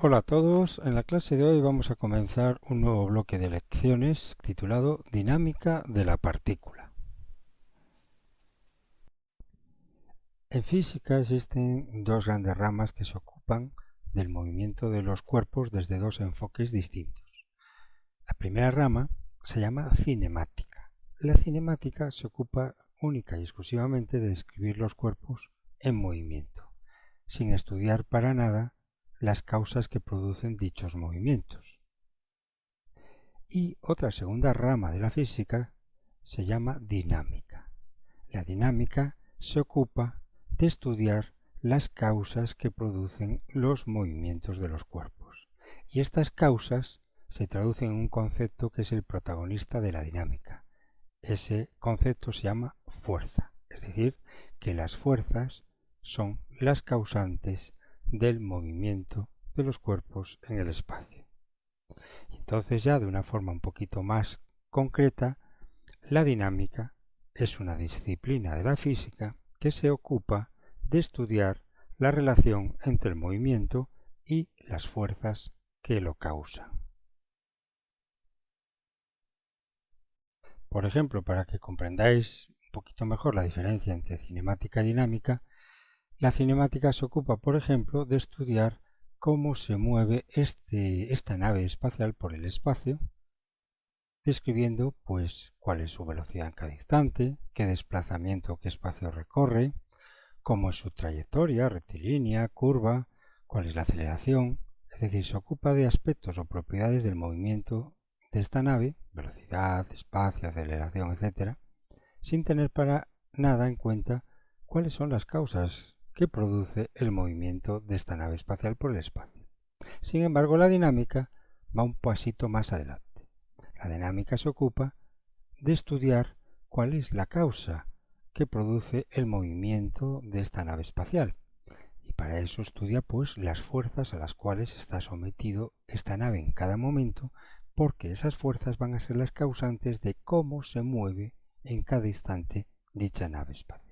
Hola a todos, en la clase de hoy vamos a comenzar un nuevo bloque de lecciones titulado Dinámica de la partícula. En física existen dos grandes ramas que se ocupan del movimiento de los cuerpos desde dos enfoques distintos. La primera rama se llama cinemática. La cinemática se ocupa única y exclusivamente de describir los cuerpos en movimiento, sin estudiar para nada las causas que producen dichos movimientos. Y otra segunda rama de la física se llama dinámica. La dinámica se ocupa de estudiar las causas que producen los movimientos de los cuerpos. Y estas causas se traducen en un concepto que es el protagonista de la dinámica. Ese concepto se llama fuerza, es decir, que las fuerzas son las causantes del movimiento de los cuerpos en el espacio. Entonces ya de una forma un poquito más concreta, la dinámica es una disciplina de la física que se ocupa de estudiar la relación entre el movimiento y las fuerzas que lo causan. Por ejemplo, para que comprendáis un poquito mejor la diferencia entre cinemática y dinámica, la cinemática se ocupa, por ejemplo, de estudiar cómo se mueve esta nave espacial por el espacio, describiendo pues cuál es su velocidad en cada instante, qué desplazamiento o qué espacio recorre, cómo es su trayectoria, rectilínea, curva, cuál es la aceleración, es decir, se ocupa de aspectos o propiedades del movimiento de esta nave, velocidad, espacio, aceleración, etc., sin tener para nada en cuenta cuáles son las causas que produce el movimiento de esta nave espacial por el espacio. Sin embargo, la dinámica va un pasito más adelante. La dinámica se ocupa de estudiar cuál es la causa que produce el movimiento de esta nave espacial. Y para eso estudia pues las fuerzas a las cuales está sometido esta nave en cada momento, porque esas fuerzas van a ser las causantes de cómo se mueve en cada instante dicha nave espacial.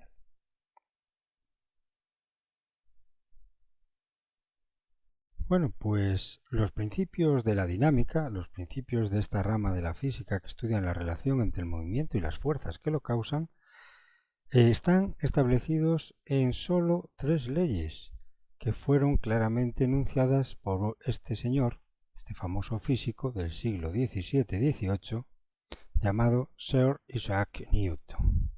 Bueno, pues los principios de la dinámica, los principios de esta rama de la física que estudian la relación entre el movimiento y las fuerzas que lo causan, están establecidos en solo tres leyes que fueron claramente enunciadas por este señor, este famoso físico del siglo XVII-XVIII, llamado Sir Isaac Newton.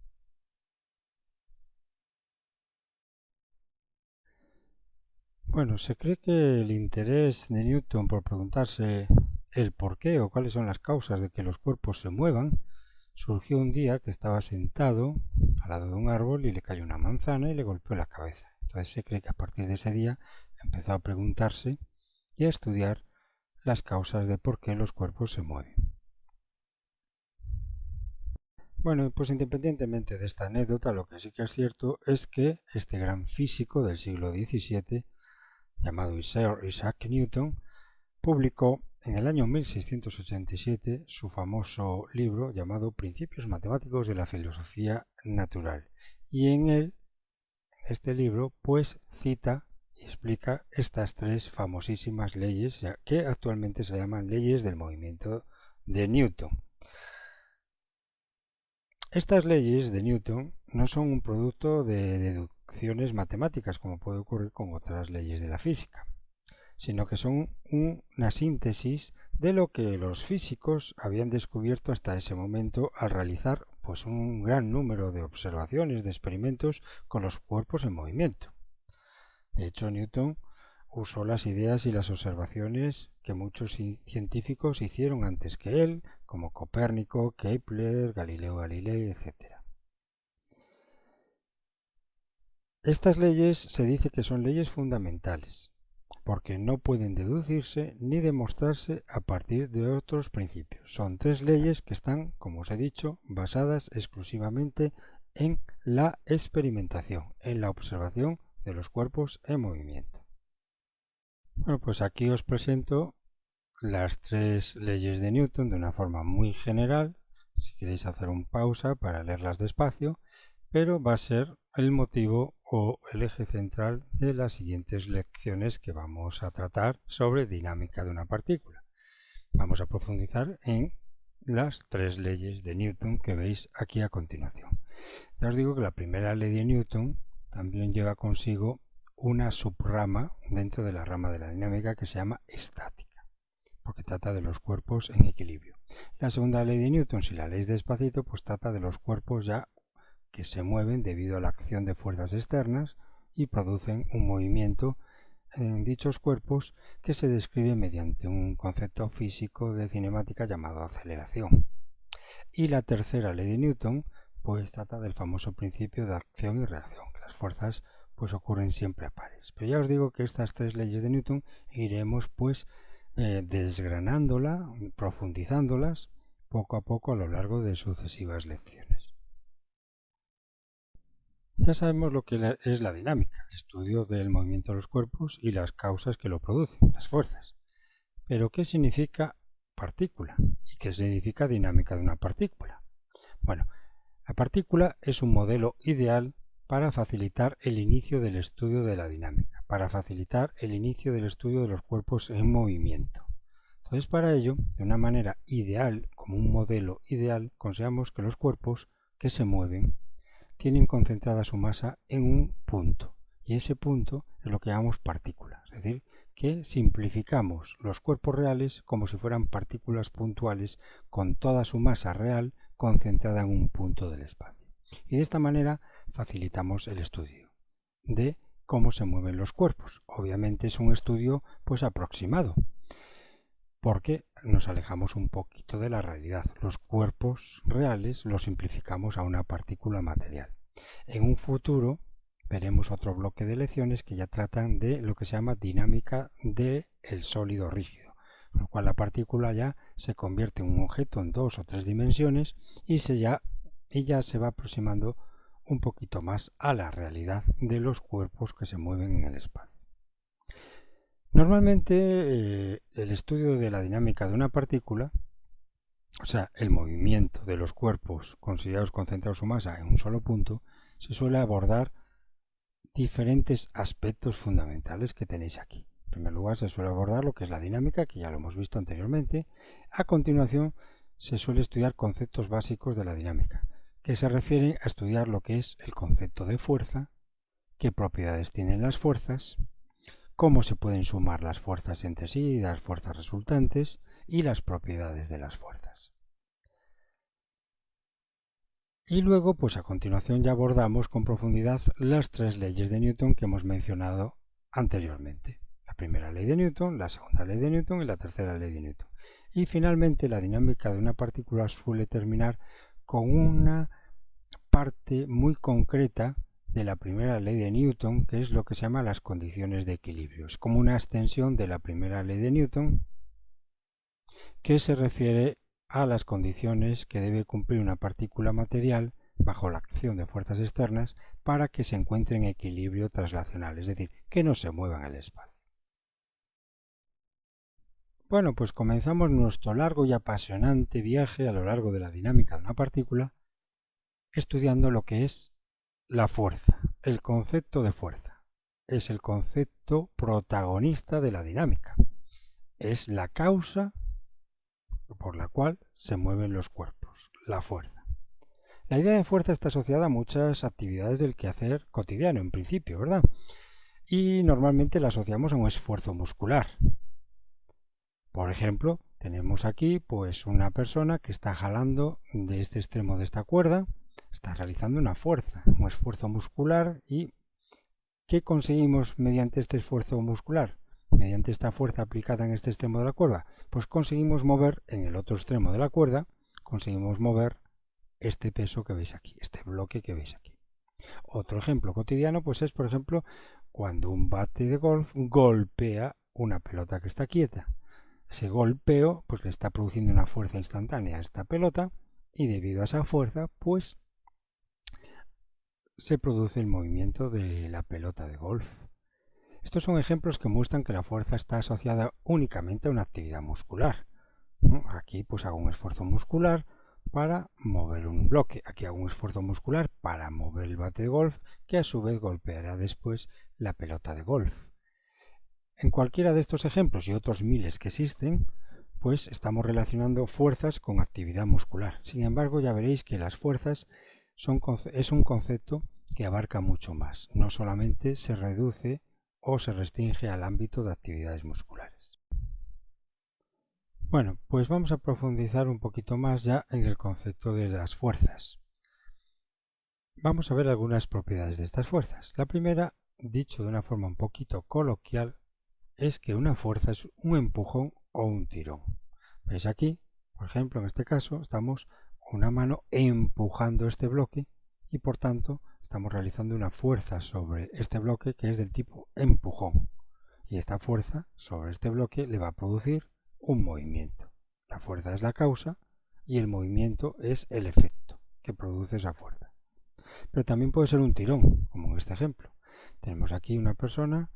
Bueno, se cree que el interés de Newton por preguntarse el por qué o cuáles son las causas de que los cuerpos se muevan surgió un día que estaba sentado al lado de un árbol y le cayó una manzana y le golpeó la cabeza. Entonces se cree que a partir de ese día empezó a preguntarse y a estudiar las causas de por qué los cuerpos se mueven. Bueno, pues independientemente de esta anécdota, lo que sí que es cierto es que este gran físico del siglo XVII, llamado Sir Isaac Newton, publicó en el año 1687 su famoso libro llamado Principios Matemáticos de la Filosofía Natural. Y en él, este libro, pues cita y explica estas tres famosísimas leyes que actualmente se llaman leyes del movimiento de Newton. Estas leyes de Newton no son un producto de deducciones matemáticas como puede ocurrir con otras leyes de la física, sino que son una síntesis de lo que los físicos habían descubierto hasta ese momento al realizar pues un gran número de observaciones, de experimentos con los cuerpos en movimiento. De hecho, Newton usó las ideas y las observaciones que muchos científicos hicieron antes que él, como Copérnico, Kepler, Galileo Galilei, etc. Estas leyes se dice que son leyes fundamentales, porque no pueden deducirse ni demostrarse a partir de otros principios. Son tres leyes que están, como os he dicho, basadas exclusivamente en la experimentación, en la observación de los cuerpos en movimiento. Bueno, pues aquí os presento las tres leyes de Newton de una forma muy general. Si queréis hacer un pausa para leerlas despacio, pero va a ser el motivo o el eje central de las siguientes lecciones que vamos a tratar sobre dinámica de una partícula. Vamos a profundizar en las tres leyes de Newton que veis aquí a continuación. Ya os digo que la primera ley de Newton también lleva consigo una subrama dentro de la rama de la dinámica que se llama estática, porque trata de los cuerpos en equilibrio. La segunda ley de Newton, si la leéis despacito, pues trata de los cuerpos ya que se mueven debido a la acción de fuerzas externas y producen un movimiento en dichos cuerpos que se describe mediante un concepto físico de cinemática llamado aceleración. Y la tercera ley de Newton pues trata del famoso principio de acción y reacción, que las fuerzas pues ocurren siempre a pares. Pero ya os digo que estas tres leyes de Newton iremos pues desgranándolas, profundizándolas poco a poco a lo largo de sucesivas lecciones. Ya sabemos lo que es la dinámica, el estudio del movimiento de los cuerpos y las causas que lo producen, las fuerzas. Pero ¿qué significa partícula? ¿Y qué significa dinámica de una partícula? Bueno, la partícula es un modelo ideal para facilitar el inicio del estudio de la dinámica, para facilitar el inicio del estudio de los cuerpos en movimiento. Entonces, para ello, de una manera ideal, como un modelo ideal, consideramos que los cuerpos que se mueven tienen concentrada su masa en un punto, y ese punto es lo que llamamos partícula, es decir, que simplificamos los cuerpos reales como si fueran partículas puntuales con toda su masa real concentrada en un punto del espacio. Y de esta manera facilitamos el estudio de cómo se mueven los cuerpos. Obviamente es un estudio pues aproximado, porque nos alejamos un poquito de la realidad. Los cuerpos reales los simplificamos a una partícula material. En un futuro veremos otro bloque de lecciones que ya tratan de lo que se llama dinámica del sólido rígido, con lo cual la partícula ya se convierte en un objeto en 2 o 3 dimensiones y ya se va aproximando un poquito más a la realidad de los cuerpos que se mueven en el espacio. Normalmente el estudio de la dinámica de una partícula, o sea, el movimiento de los cuerpos considerados concentrados su masa en un solo punto, se suele abordar diferentes aspectos fundamentales que tenéis aquí. En primer lugar, se suele abordar lo que es la dinámica, que ya lo hemos visto anteriormente. A continuación, se suele estudiar conceptos básicos de la dinámica, que se refieren a estudiar lo que es el concepto de fuerza, qué propiedades tienen las fuerzas, cómo se pueden sumar las fuerzas entre sí y las fuerzas resultantes y las propiedades de las fuerzas. Y luego, pues a continuación ya abordamos con profundidad las tres leyes de Newton que hemos mencionado anteriormente. La primera ley de Newton, la segunda ley de Newton y la tercera ley de Newton. Y finalmente la dinámica de una partícula suele terminar con una parte muy concreta de la primera ley de Newton, que es lo que se llama las condiciones de equilibrio. Es como una extensión de la primera ley de Newton que se refiere a las condiciones que debe cumplir una partícula material bajo la acción de fuerzas externas para que se encuentre en equilibrio traslacional, es decir, que no se mueva en el espacio. Bueno, pues comenzamos nuestro largo y apasionante viaje a lo largo de la dinámica de una partícula estudiando lo que es la fuerza. El concepto de fuerza es el concepto protagonista de la dinámica. Es la causa por la cual se mueven los cuerpos, la fuerza. La idea de fuerza está asociada a muchas actividades del quehacer cotidiano, en principio, ¿verdad? Y normalmente la asociamos a un esfuerzo muscular. Por ejemplo, tenemos aquí pues una persona que está jalando de este extremo de esta cuerda, está realizando una fuerza, un esfuerzo muscular. ¿Y qué conseguimos mediante este esfuerzo muscular? Mediante esta fuerza aplicada en este extremo de la cuerda, pues conseguimos mover en el otro extremo de la cuerda, conseguimos mover este peso que veis aquí, este bloque que veis aquí. Otro ejemplo cotidiano pues es, por ejemplo, cuando un bate de golf golpea una pelota que está quieta. Ese golpeo pues le está produciendo una fuerza instantánea a esta pelota y debido a esa fuerza pues se produce el movimiento de la pelota de golf. Estos son ejemplos que muestran que la fuerza está asociada únicamente a una actividad muscular. Aquí pues hago un esfuerzo muscular para mover un bloque. Aquí hago un esfuerzo muscular para mover el bate de golf, que a su vez golpeará después la pelota de golf. En cualquiera de estos ejemplos y otros miles que existen, pues estamos relacionando fuerzas con actividad muscular. Sin embargo, ya veréis que las fuerzas es un concepto que abarca mucho más. No solamente se reduce o se restringe al ámbito de actividades musculares. Bueno, pues vamos a profundizar un poquito más ya en el concepto de las fuerzas. Vamos a ver algunas propiedades de estas fuerzas. La primera, dicho de una forma un poquito coloquial, es que una fuerza es un empujón o un tirón. ¿Veis aquí? Por ejemplo, en este caso estamos con una mano empujando este bloque y por tanto estamos realizando una fuerza sobre este bloque que es del tipo empujón. Y esta fuerza sobre este bloque le va a producir un movimiento. La fuerza es la causa y el movimiento es el efecto que produce esa fuerza. Pero también puede ser un tirón, como en este ejemplo. Tenemos aquí una persona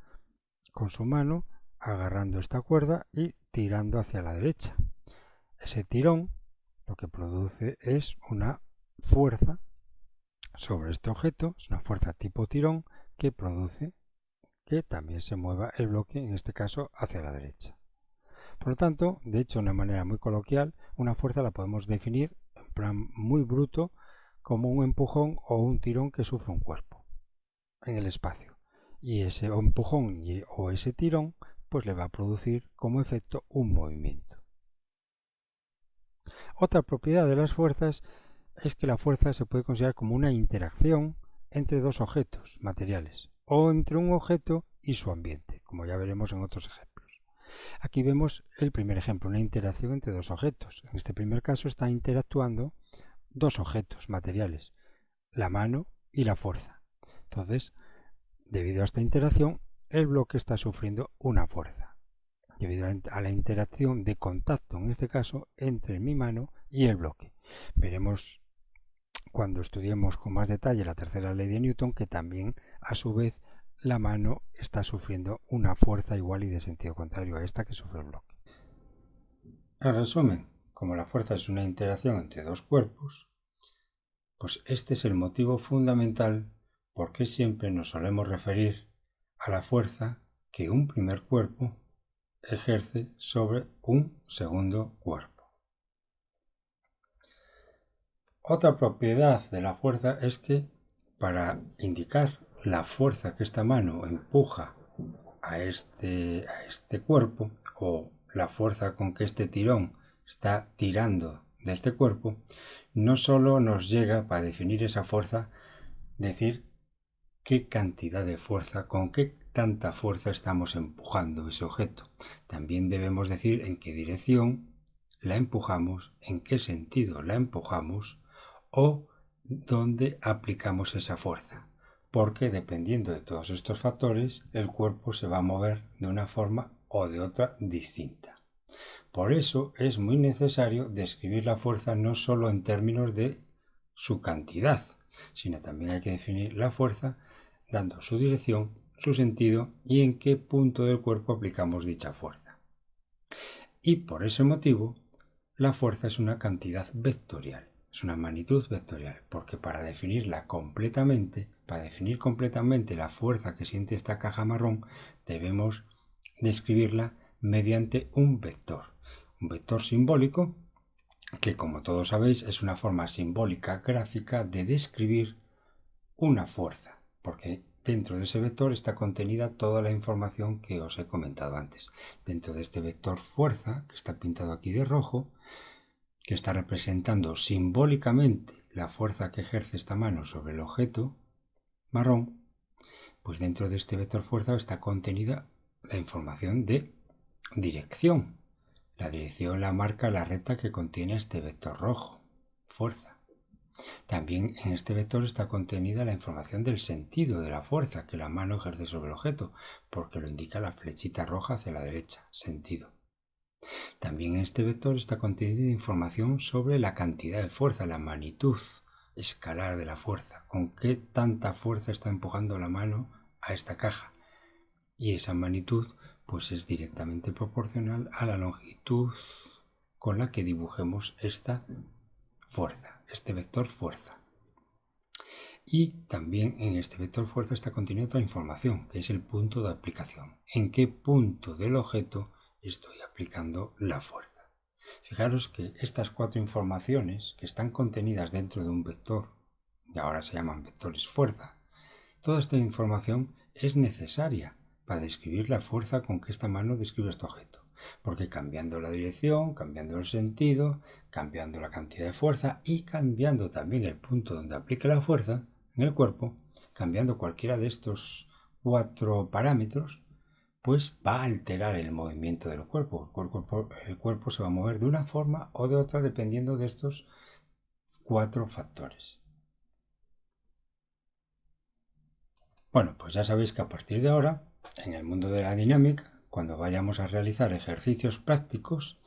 con su mano agarrando esta cuerda y tirando hacia la derecha. Ese tirón lo que produce es una fuerza sobre este objeto, es una fuerza tipo tirón que produce que también se mueva el bloque, en este caso hacia la derecha. Por lo tanto, de hecho, de una manera muy coloquial, una fuerza la podemos definir en plan muy bruto como un empujón o un tirón que sufre un cuerpo en el espacio. Y ese empujón o ese tirón pues le va a producir como efecto un movimiento. Otra propiedad de las fuerzas es que la fuerza se puede considerar como una interacción entre dos objetos materiales o entre un objeto y su ambiente, como ya veremos en otros ejemplos. Aquí vemos el primer ejemplo, una interacción entre dos objetos. En este primer caso están interactuando dos objetos materiales, la mano y la fuerza. Entonces, debido a esta interacción, el bloque está sufriendo una fuerza, debido a la interacción de contacto, en este caso, entre mi mano y el bloque. Veremos cuando estudiemos con más detalle la tercera ley de Newton que también, a su vez, la mano está sufriendo una fuerza igual y de sentido contrario a esta que sufre el bloque. En resumen, como la fuerza es una interacción entre dos cuerpos, pues este es el motivo fundamental por qué siempre nos solemos referir a la fuerza que un primer cuerpo ejerce sobre un segundo cuerpo. Otra propiedad de la fuerza es que para indicar la fuerza que esta mano empuja a este cuerpo o la fuerza con que este tirón está tirando de este cuerpo, no solo nos llega para definir esa fuerza decir qué cantidad de fuerza, con qué tanta fuerza estamos empujando ese objeto. También debemos decir en qué dirección la empujamos, en qué sentido la empujamos o dónde aplicamos esa fuerza. Porque dependiendo de todos estos factores, el cuerpo se va a mover de una forma o de otra distinta. Por eso es muy necesario describir la fuerza no solo en términos de su cantidad, sino también hay que definir la fuerza dando su dirección, su sentido y en qué punto del cuerpo aplicamos dicha fuerza. Y por ese motivo, la fuerza es una cantidad vectorial, es una magnitud vectorial, porque para definir completamente la fuerza que siente esta caja marrón, debemos describirla mediante un vector simbólico que, como todos sabéis, es una forma simbólica gráfica de describir una fuerza, porque dentro de ese vector está contenida toda la información que os he comentado antes. Dentro de este vector fuerza, que está pintado aquí de rojo, que está representando simbólicamente la fuerza que ejerce esta mano sobre el objeto marrón, pues dentro de este vector fuerza está contenida la información de dirección. La dirección la marca la recta que contiene este vector rojo, fuerza. También en este vector está contenida la información del sentido de la fuerza que la mano ejerce sobre el objeto, porque lo indica la flechita roja hacia la derecha, sentido. También en este vector está contenida información sobre la cantidad de fuerza, la magnitud escalar de la fuerza, con qué tanta fuerza está empujando la mano a esta caja. Y esa magnitud pues es directamente proporcional a la longitud con la que dibujemos esta fuerza, este vector fuerza. Y también en este vector fuerza está contenida otra información, que es el punto de aplicación. ¿En qué punto del objeto estoy aplicando la fuerza? Fijaros que estas cuatro informaciones que están contenidas dentro de un vector, y ahora se llaman vectores fuerza, toda esta información es necesaria para describir la fuerza con que esta mano describe este objeto. Porque cambiando la dirección, cambiando el sentido, cambiando la cantidad de fuerza y cambiando también el punto donde aplique la fuerza en el cuerpo, cambiando cualquiera de estos cuatro parámetros, pues va a alterar el movimiento del cuerpo. El cuerpo se va a mover de una forma o de otra dependiendo de estos cuatro factores. Bueno, pues ya sabéis que a partir de ahora, en el mundo de la dinámica, cuando vayamos a realizar ejercicios prácticos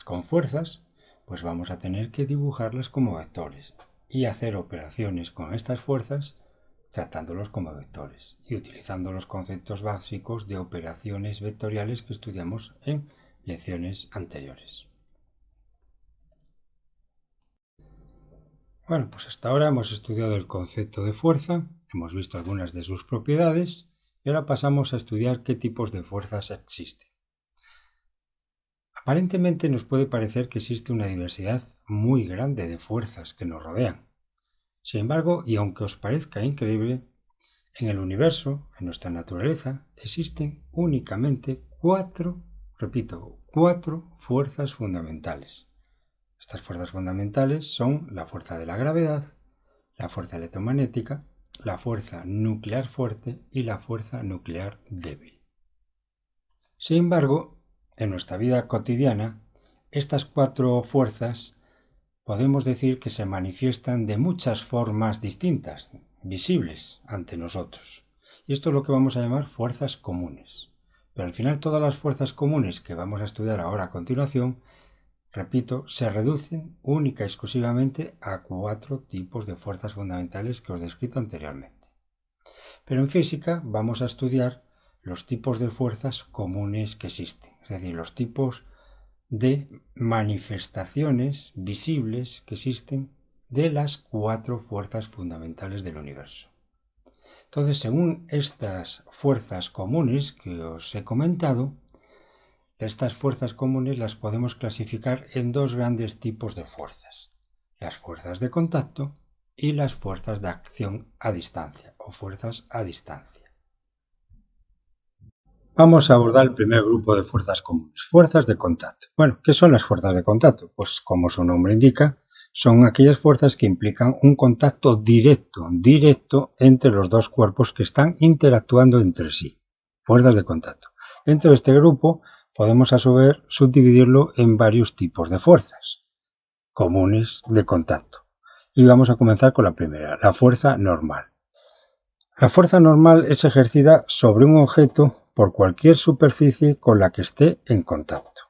con fuerzas, pues vamos a tener que dibujarlas como vectores y hacer operaciones con estas fuerzas tratándolos como vectores y utilizando los conceptos básicos de operaciones vectoriales que estudiamos en lecciones anteriores. Bueno, pues hasta ahora hemos estudiado el concepto de fuerza, hemos visto algunas de sus propiedades y ahora pasamos a estudiar qué tipos de fuerzas existen. Aparentemente nos puede parecer que existe una diversidad muy grande de fuerzas que nos rodean. Sin embargo, y aunque os parezca increíble, en el universo, en nuestra naturaleza, existen únicamente cuatro fuerzas fundamentales. Estas fuerzas fundamentales son la fuerza de la gravedad, la fuerza electromagnética, la fuerza nuclear fuerte y la fuerza nuclear débil. Sin embargo, en nuestra vida cotidiana, estas cuatro fuerzas podemos decir que se manifiestan de muchas formas distintas, visibles ante nosotros. Y esto es lo que vamos a llamar fuerzas comunes. Pero al final todas las fuerzas comunes que vamos a estudiar ahora a continuación, repito, se reducen única y exclusivamente a cuatro tipos de fuerzas fundamentales que os he descrito anteriormente. Pero en física vamos a estudiar los tipos de fuerzas comunes que existen, es decir, los tipos de manifestaciones visibles que existen de las cuatro fuerzas fundamentales del universo. Entonces, según estas fuerzas comunes que os he comentado, estas fuerzas comunes las podemos clasificar en dos grandes tipos de fuerzas: las fuerzas de contacto y las fuerzas de acción a distancia o fuerzas a distancia. Vamos a abordar el primer grupo de fuerzas comunes, fuerzas de contacto. Bueno, ¿qué son las fuerzas de contacto? Pues como su nombre indica, son aquellas fuerzas que implican un contacto directo entre los dos cuerpos que están interactuando entre sí. Fuerzas de contacto. Dentro de este grupo podemos a su vez subdividirlo en varios tipos de fuerzas comunes de contacto. Y vamos a comenzar con la primera, la fuerza normal. La fuerza normal es ejercida sobre un objeto por cualquier superficie con la que esté en contacto.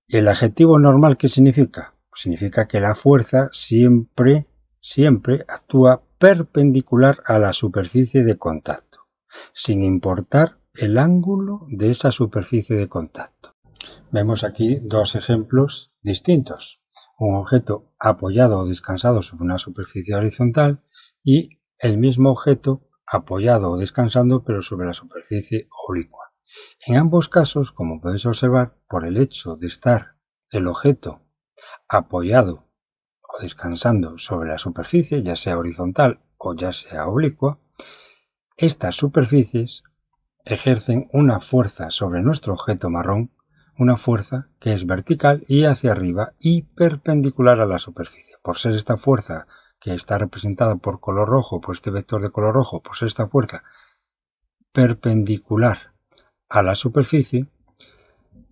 ¿Y el adjetivo normal qué significa? Significa que la fuerza siempre actúa perpendicular a la superficie de contacto, sin importar el ángulo de esa superficie de contacto. Vemos aquí dos ejemplos distintos. Un objeto apoyado o descansado sobre una superficie horizontal y el mismo objeto apoyado o descansando pero sobre la superficie oblicua. En ambos casos, como podéis observar, por el hecho de estar el objeto apoyado o descansando sobre la superficie, ya sea horizontal o ya sea oblicua, estas superficies ejercen una fuerza sobre nuestro objeto marrón, una fuerza que es vertical y hacia arriba y perpendicular a la superficie. Por ser esta fuerza que está representada por color rojo, por este vector de color rojo, por ser esta fuerza perpendicular a la superficie,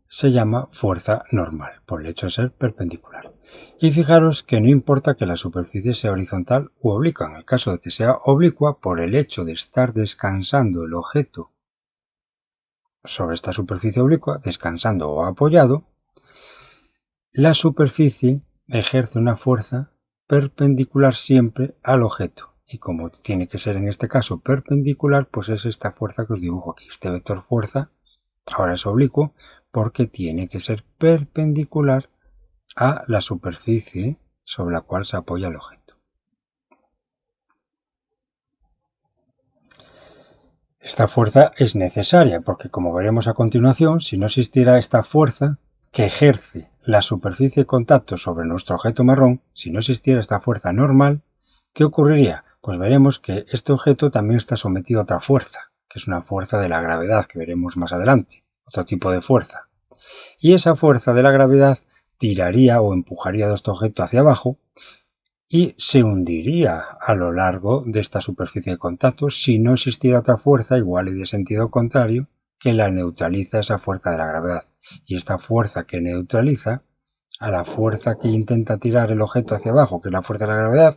se llama fuerza normal, por el hecho de ser perpendicular. Y fijaros que no importa que la superficie sea horizontal u oblicua. En el caso de que sea oblicua, por el hecho de estar descansando el objeto sobre esta superficie oblicua, descansando o apoyado, la superficie ejerce una fuerza perpendicular siempre al objeto. Y como tiene que ser en este caso perpendicular, pues es esta fuerza que os dibujo aquí. Este vector fuerza ahora es oblicuo porque tiene que ser perpendicular a la superficie sobre la cual se apoya el objeto. Esta fuerza es necesaria porque, como veremos a continuación, si no existiera esta fuerza que ejerce la superficie de contacto sobre nuestro objeto marrón, si no existiera esta fuerza normal, ¿qué ocurriría? Pues veremos que este objeto también está sometido a otra fuerza, que es una fuerza de la gravedad que veremos más adelante, otro tipo de fuerza. Y esa fuerza de la gravedad tiraría o empujaría de este objeto hacia abajo y se hundiría a lo largo de esta superficie de contacto si no existiera otra fuerza igual y de sentido contrario que la neutraliza esa fuerza de la gravedad. Y esta fuerza que neutraliza a la fuerza que intenta tirar el objeto hacia abajo, que es la fuerza de la gravedad,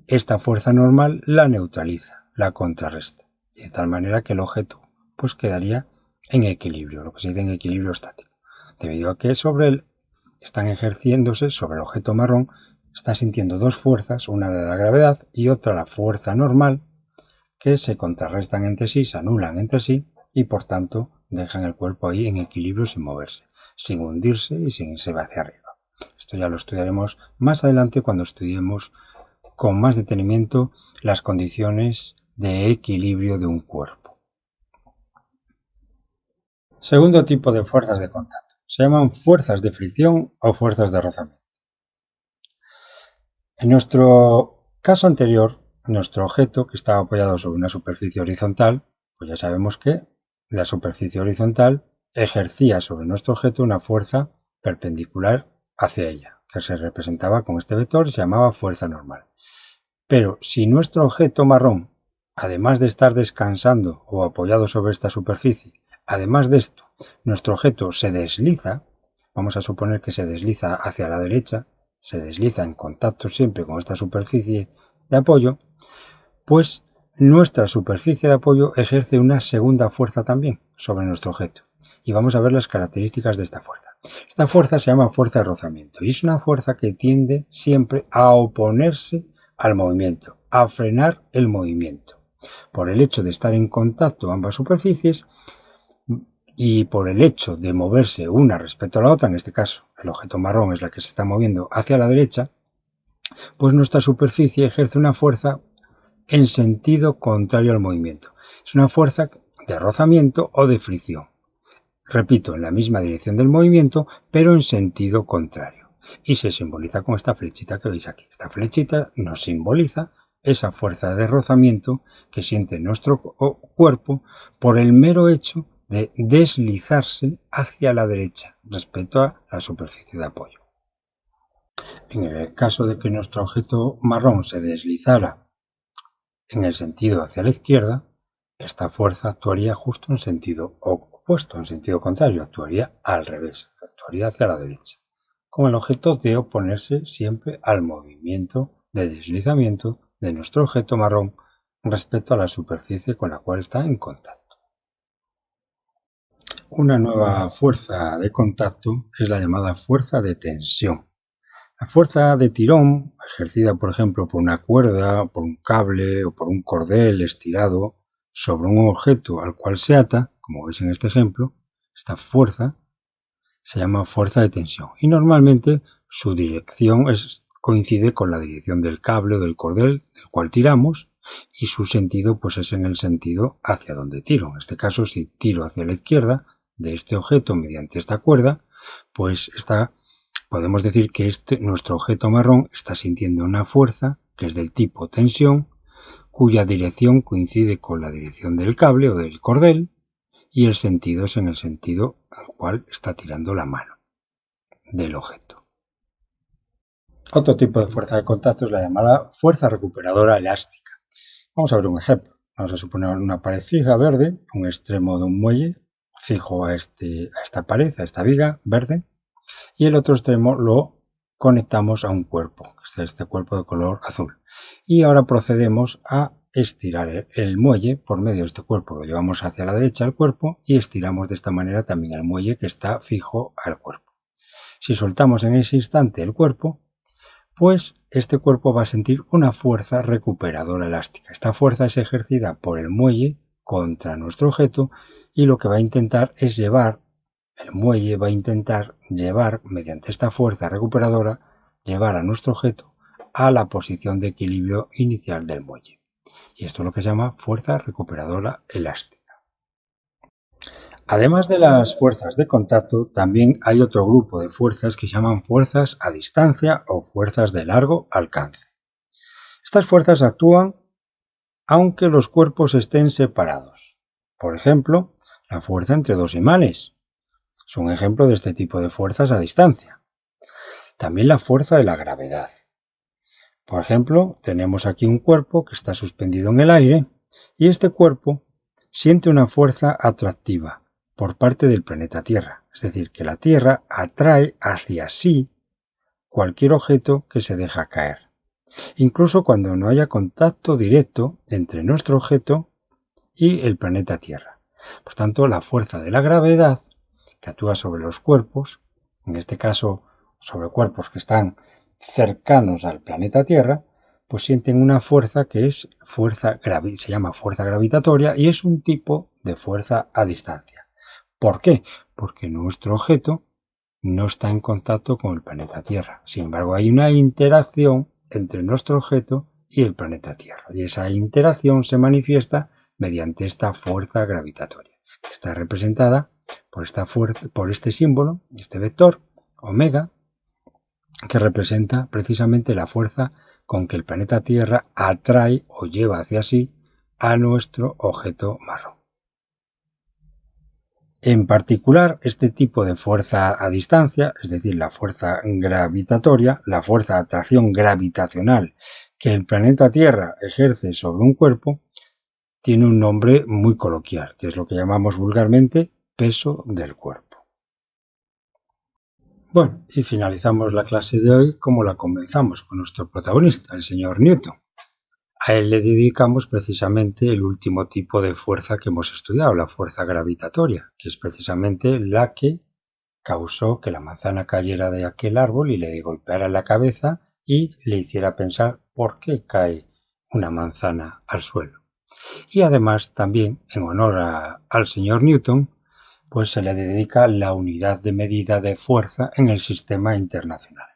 esta fuerza normal la neutraliza, la contrarresta. Y de tal manera que el objeto pues quedaría en equilibrio, lo que se dice en equilibrio estático, debido a que sobre él están ejerciéndose, sobre el objeto marrón, está sintiendo dos fuerzas, una de la gravedad y otra la fuerza normal, que se contrarrestan entre sí, se anulan entre sí y por tanto dejan el cuerpo ahí en equilibrio sin moverse, sin hundirse y sin irse hacia arriba. Esto ya lo estudiaremos más adelante cuando estudiemos con más detenimiento las condiciones de equilibrio de un cuerpo. Segundo tipo de fuerzas de contacto. Se llaman fuerzas de fricción o fuerzas de rozamiento. En nuestro caso anterior, nuestro objeto, que estaba apoyado sobre una superficie horizontal, pues ya sabemos que la superficie horizontal ejercía sobre nuestro objeto una fuerza perpendicular hacia ella, que se representaba con este vector y se llamaba fuerza normal. Pero si nuestro objeto marrón, además de estar descansando o apoyado sobre esta superficie, además de esto, nuestro objeto se desliza, vamos a suponer que se desliza hacia la derecha, se desliza en contacto siempre con esta superficie de apoyo, pues nuestra superficie de apoyo ejerce una segunda fuerza también sobre nuestro objeto. Y vamos a ver las características de esta fuerza. Esta fuerza se llama fuerza de rozamiento y es una fuerza que tiende siempre a oponerse al movimiento, a frenar el movimiento. Por el hecho de estar en contacto ambas superficies, y por el hecho de moverse una respecto a la otra, en este caso el objeto marrón es la que se está moviendo hacia la derecha, pues nuestra superficie ejerce una fuerza en sentido contrario al movimiento. Es una fuerza de rozamiento o de fricción. Repito, en la misma dirección del movimiento, pero en sentido contrario. Y se simboliza con esta flechita que veis aquí. Esta flechita nos simboliza esa fuerza de rozamiento que siente nuestro cuerpo por el mero hecho de deslizarse hacia la derecha respecto a la superficie de apoyo. En el caso de que nuestro objeto marrón se deslizara en el sentido hacia la izquierda, esta fuerza actuaría justo en sentido opuesto, en sentido contrario, actuaría al revés, actuaría hacia la derecha, con el objeto de oponerse siempre al movimiento de deslizamiento de nuestro objeto marrón respecto a la superficie con la cual está en contacto. Una nueva fuerza de contacto es la llamada fuerza de tensión. La fuerza de tirón, ejercida por ejemplo por una cuerda, por un cable o por un cordel estirado sobre un objeto al cual se ata, como veis en este ejemplo, esta fuerza se llama fuerza de tensión y normalmente su dirección coincide con la dirección del cable o del cordel del cual tiramos y su sentido pues es en el sentido hacia donde tiro. En este caso, si tiro hacia la izquierda de este objeto mediante esta cuerda, pues podemos decir que nuestro objeto marrón está sintiendo una fuerza que es del tipo tensión, cuya dirección coincide con la dirección del cable o del cordel y el sentido es en el sentido al cual está tirando la mano del objeto. Otro tipo de fuerza de contacto es la llamada fuerza recuperadora elástica. Vamos a ver un ejemplo. Vamos a suponer una pared fija verde, un extremo de un muelle fijo a esta pared, a esta viga verde, y el otro extremo lo conectamos a un cuerpo, que es este cuerpo de color azul. Y ahora procedemos a estirar el muelle por medio de este cuerpo. Lo llevamos hacia la derecha el cuerpo y estiramos de esta manera también el muelle que está fijo al cuerpo. Si soltamos en ese instante el cuerpo, pues este cuerpo va a sentir una fuerza recuperadora elástica. Esta fuerza es ejercida por el muelle contra nuestro objeto y lo que va a intentar es el muelle va a intentar llevar, mediante esta fuerza recuperadora, llevar a nuestro objeto a la posición de equilibrio inicial del muelle. Y esto es lo que se llama fuerza recuperadora elástica. Además de las fuerzas de contacto, también hay otro grupo de fuerzas que se llaman fuerzas a distancia o fuerzas de largo alcance. Estas fuerzas actúan aunque los cuerpos estén separados. Por ejemplo, la fuerza entre dos imanes es un ejemplo de este tipo de fuerzas a distancia. También la fuerza de la gravedad. Por ejemplo, tenemos aquí un cuerpo que está suspendido en el aire y este cuerpo siente una fuerza atractiva por parte del planeta Tierra. Es decir, que la Tierra atrae hacia sí cualquier objeto que se deja caer. Incluso cuando no haya contacto directo entre nuestro objeto y el planeta Tierra. Por tanto, la fuerza de la gravedad que actúa sobre los cuerpos, en este caso sobre cuerpos que están cercanos al planeta Tierra, pues sienten una fuerza que es se llama fuerza gravitatoria y es un tipo de fuerza a distancia. ¿Por qué? Porque nuestro objeto no está en contacto con el planeta Tierra. Sin embargo, hay una interacción entre nuestro objeto y el planeta Tierra. Y esa interacción se manifiesta mediante esta fuerza gravitatoria, que está representada por este símbolo, este vector, omega, que representa precisamente la fuerza con que el planeta Tierra atrae o lleva hacia sí a nuestro objeto marrón. En particular, este tipo de fuerza a distancia, es decir, la fuerza gravitatoria, la fuerza de atracción gravitacional que el planeta Tierra ejerce sobre un cuerpo, tiene un nombre muy coloquial, que es lo que llamamos vulgarmente peso del cuerpo. Bueno, y finalizamos la clase de hoy como la comenzamos, con nuestro protagonista, el señor Newton. A él le dedicamos precisamente el último tipo de fuerza que hemos estudiado, la fuerza gravitatoria, que es precisamente la que causó que la manzana cayera de aquel árbol y le golpeara en la cabeza y le hiciera pensar por qué cae una manzana al suelo. Y además también, en honor al señor Newton, pues se le dedica la unidad de medida de fuerza en el sistema internacional.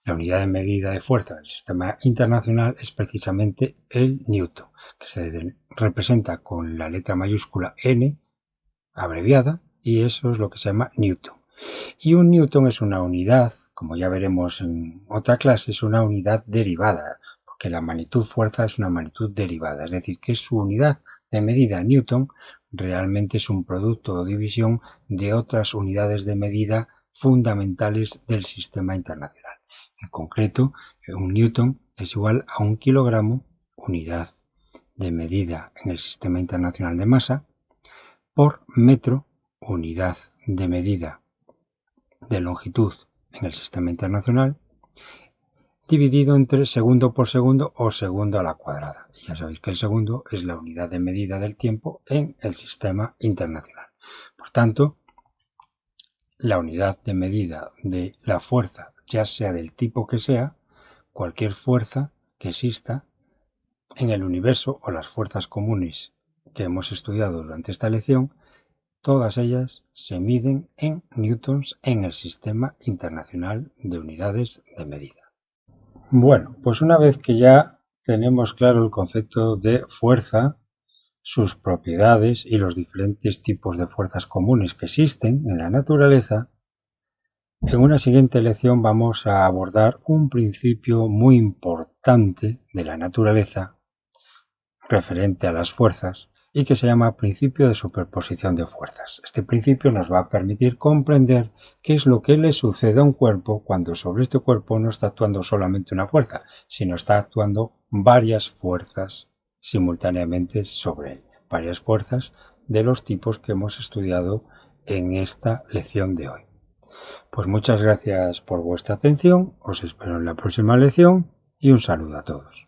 La unidad de medida de fuerza del sistema internacional es precisamente el newton, que se representa con la letra mayúscula N abreviada, y eso es lo que se llama newton. Y un newton es una unidad, como ya veremos en otra clase, es una unidad derivada, porque la magnitud fuerza es una magnitud derivada, es decir, que su unidad de medida newton realmente es un producto o división de otras unidades de medida fundamentales del sistema internacional. En concreto, un newton es igual a 1 kilogramo, unidad de medida en el sistema internacional de masa, por metro, unidad de medida de longitud en el sistema internacional, dividido entre segundo por segundo o segundo a la cuadrada. Y ya sabéis que el segundo es la unidad de medida del tiempo en el sistema internacional. Por tanto, la unidad de medida de la fuerza, ya sea del tipo que sea, cualquier fuerza que exista en el universo o las fuerzas comunes que hemos estudiado durante esta lección, todas ellas se miden en newtons en el sistema internacional de unidades de medida. Bueno, pues una vez que ya tenemos claro el concepto de fuerza, sus propiedades y los diferentes tipos de fuerzas comunes que existen en la naturaleza, en una siguiente lección vamos a abordar un principio muy importante de la naturaleza referente a las fuerzas y que se llama principio de superposición de fuerzas. Este principio nos va a permitir comprender qué es lo que le sucede a un cuerpo cuando sobre este cuerpo no está actuando solamente una fuerza, sino está actuando varias fuerzas simultáneamente sobre él, varias fuerzas de los tipos que hemos estudiado en esta lección de hoy. Pues muchas gracias por vuestra atención, os espero en la próxima lección y un saludo a todos.